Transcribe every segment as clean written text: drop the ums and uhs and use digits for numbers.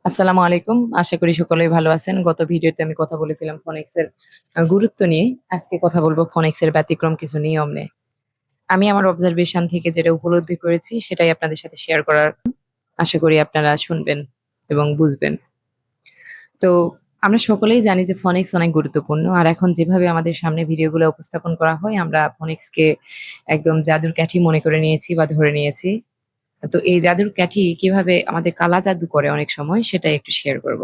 আসসালামু আলাইকুম। আশা করি সকলেই ভালো আছেন। গত ভিডিওতে আমি কথা বলেছিলাম ফোনেক্সের গুরুত্ব নিয়ে। আজকে কথা বলব ফোনেক্সের ব্যতিক্রম কিছু নিয়ম নিয়ে। আমি আমার অবজারভেশন থেকে যেটা উপলব্ধি করেছি সেটাই আপনাদের সাথে শেয়ার করার আশা করি আপনারা শুনবেন এবং বুঝবেন। তো আমরা সকলেই জানি যে ফোনেক্স অনেক গুরুত্বপূর্ণ। আর এখন যেভাবে আমাদের সামনে ভিডিওগুলো উপস্থাপন করা হয় আমরা ফোনেক্সকে একদম জাদুর কাঠি মনে করে নিয়েছি বা ধরে নিয়েছি। তো এই জাদুর কাঠি কিভাবে আমাদের কালা জাদু করে অনেক সময় সেটাই একটু শেয়ার করব।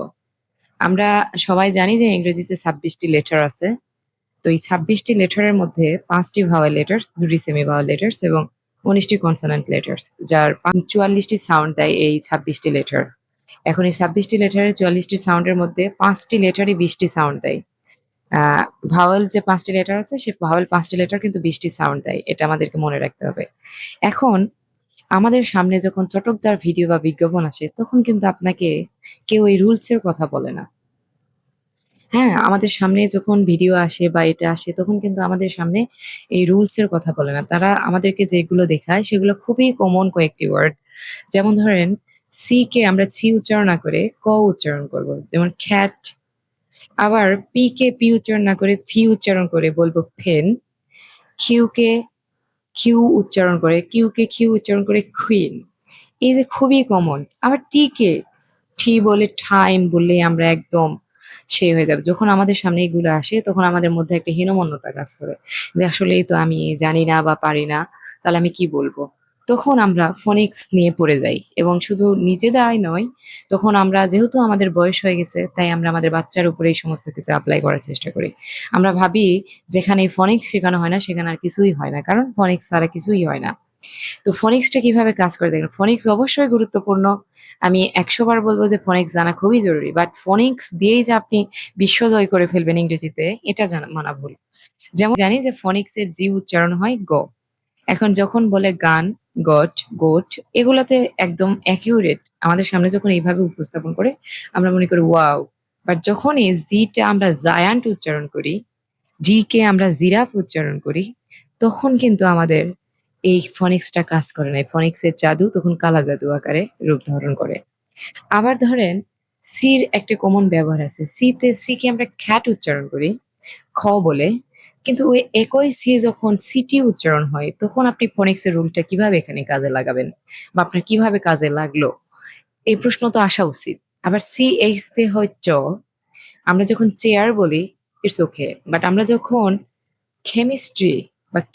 আমরা সবাই জানি যে ইংরেজিতে ২৬ টি লেটার আছে। তো এই ২৬ টি লেটারের মধ্যে ৫ টি ভাওয়েল লেটারস, ২ টি সেমি ভাওয়েল লেটারস এবং ১৯ টি কনসোন্যান্ট লেটারস যার ৪৪ টি সাউন্ড দেয় এই ২৬ টি লেটার। এখন এই ২৬ টি লেটারের ৪৪ টি সাউন্ডের মধ্যে ৫ টি লেটারই ২০ টি সাউন্ড দেয়। আ ভাওয়েল যে ৫ টি লেটার আছে সে ভাওয়েল ৫ টি লেটার কিন্তু ২০ টি সাউন্ড দেয়। এটা আমাদেরকে মনে রাখতে হবে। এখন আমাদের সামনে যখন চটকদার ভিডিও বা বিজ্ঞাপন আসে তখন কিন্তু আপনাকে কেউ এই রুলস এর কথা বলে না। হ্যাঁ, আমাদের সামনে যখন ভিডিও আসে বা এটা আসে তখন কিন্তু আমাদের সামনে এই রুলস এর কথা বলে না। তারা আমাদেরকে যেগুলো দেখায় সেগুলো খুবই কমন কয়েকটি ওয়ার্ড। যেমন ধরেন সি কে আমরা ছি উচ্চারণ না করে ক উচ্চারণ করব। যেমন cat। আবার পি কে পি উচ্চারণ না করে ফি উচ্চারণ করে বলব ফেন। কিউ কে কিউ উচ্চারণ করে কিউ কে কিউ উচ্চারণ করে কুইন। এই যে খুবই কমন। আবার টি কে টি বলে টাইম বললেই আমরা একদম হয়ে যাবে। যখন আমাদের সামনে এগুলো আসে তখন আমাদের মধ্যে একটা হীনমন্যতা কাজ করে। যে আসলেই তো আমি জানি না বা পারি না, তাহলে আমি কি বলবো? তখন আমরা ফোনিক্স নিয়ে পড়ে যাই এবং শুধু নিজেরাই নয়, তখন আমরা যেহেতু আমাদের বয়স হয়ে গেছে তাই আমরা আমাদের বাচ্চার উপরে এই সমস্ত কিছু এপ্লাই করার চেষ্টা করি। আমরা ভাবি যেখানে ফোনিক্স শেখানো হয় না সেখানে আর কিছুই হয় না। কারণ ফোনিক্স ছাড়া কিছুই হয় না। তো ফোনিক্সটা কিভাবে কাজ করে দেখেন। ফোনিক্স অবশ্যই গুরুত্বপূর্ণ। আমি ১০০ বার বলব যে ফোনিক্স জানা খুবই জরুরি। বাট ফোনিক্স দিয়েই যে আপনি বিশ্ব জয় করে ফেলবেন ইংরেজিতে এটা জানা মানা ভুল। যেমন জানি যে ফোনিক্সের জি উচ্চারণ হয় গ। এখন যখন বলে গান, গট, গোট এগুলাতে একদম অ্যাকিউরেট আমাদের সামনে যখন এইভাবে উপস্থাপন করে আমরা মনে করি ওয়াও! বাট যখনই জি টা আমরা জায়ান্ট উচ্চারণ করি, জি কে আমরা জিরাফ উচ্চারণ করি, তখন কিন্তু আমাদের এই ফনিক্সটা কাজ করে না। এই ফনিক্সের জাদু তখন কালা জাদু আকারে রূপ ধারণ করে। আবার ধরেন সির একটা কমন ব্যবহার আছে। সি কে আমরা খ্যাট উচ্চারণ করি খ বলে। কিন্তু ওই একই সি যখন সিটি উচ্চারণ হয় তখন আপনি ফনিক্স এর রুলটা কিভাবে এখানে কাজে লাগাবেন? বা আপনার কিভাবে কাজে লাগলো? এই প্রশ্ন তো আসা উচিত। আবার সিএইচ তে হয় চ। আমরা যখন চেয়ার বলি ইটস ওকে। বাট আমরা যখন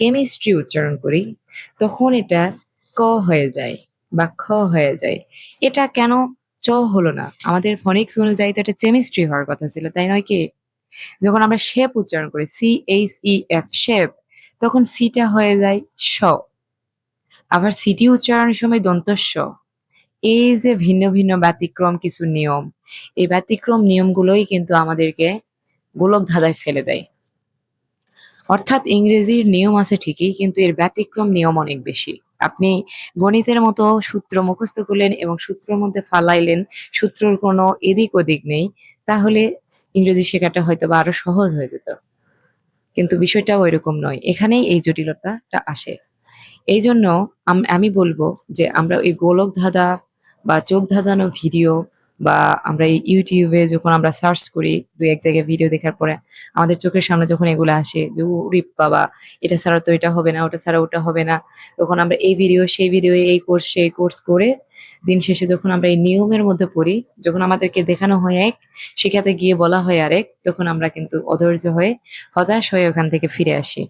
কেমিস্ট্রি উচ্চারণ করি তখন এটা ক হয়ে যায় বা খ হয়ে যায়। এটা কেন চ হলো না? আমাদের ফনিক্স অনুযায়ী তো এটা চেমিস্ট্রি হওয়ার কথা ছিল, তাই নয় কি? যখন আমরা শেপ উচ্চারণ করি CHEF শেপ তখন সিটা হয়ে যায় স। আবার সিটি উচ্চারণের সময় দন্ত স। এই যে ভিন্ন ভিন্ন ব্যতিক্রম কিছু নিয়ম, এই ব্যতিক্রম নিয়মগুলোই কিন্তু আমাদেরকে গোলক ধাঁধায় ফেলে দেয়। অর্থাৎ ইংরেজির নিয়ম আছে ঠিকই কিন্তু এর ব্যতিক্রম নিয়ম অনেক বেশি। আপনি গণিতের মতো সূত্র মুখস্থ করলেন এবং সূত্রের মধ্যে ফালাইলেন, সূত্রর কোনো এদিক ওদিক নেই, তাহলে ইংরেজি শেখাটা হয়তোবা আরো সহজ হয়ে যেত। কিন্তু বিষয়টা ঐরকম নয়। এখানেই এই জটিলতাটা আসে। এইজন্য আমি বলব যে আমরা এই গোলক ধাঁধা বা চোখ ধাঁধানো ভিডিও বা আমরা এই YouTube এ যখন আমরা সার্চ করি ২-১ জায়গায় ভিডিও দেখার পরে আমাদের চোখের সামনে যখন এগুলো আসে যে ওরে বাবা! এটা ছাড়া তো এটা হবে না, ওটা ছাড়া ওটা হবে না। তখন আমরা এই ভিডিও, সেই ভিডিও, এই কোর্স, সেই কোর্স করে দিন শেষে যখন আমরা এই নিয়মের মধ্যে পড়ি, যখন আমাদেরকে দেখানো হয় এক, শিখাতে গিয়ে বলা হয় আরেক, তখন আমরা কিন্তু অধৈর্য হয়ে হতাশ হয়ে ওখান থেকে ফিরে আসি।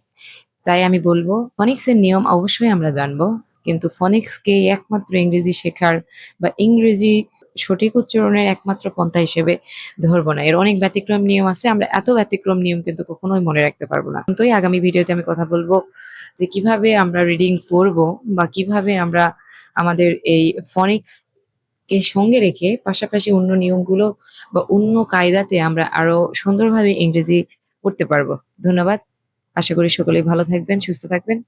তাই আমি বলব ফনিক্সের নিয়ম অবশ্যই আমরা জানবো। কিন্তু ফনিক্সকে একমাত্র ইংরেজি শেখার বা ইংরেজি সঠিক উচ্চারণের একমাত্র পন্থা হিসেবে ধরবো না। এর অনেক ব্যতিক্রম নিয়ম আছে। আমরা এত ব্যতিক্রম নিয়ম কিন্তু কখনোই মনে রাখতে পারবো না। তো আগামী ভিডিওতে আমি কথা বলবো যে কিভাবে আমরা রিডিং পড়বো বা কিভাবে আমরা আমাদের এই ফনিক্স কে সঙ্গে রেখে পাশাপাশি অন্য নিয়মগুলো বা অন্য কায়দাতে আমরা আরো সুন্দরভাবে ইংরেজি পড়তে পারবো। ধন্যবাদ। আশা করি সকলেই ভালো থাকবেন, সুস্থ থাকবেন।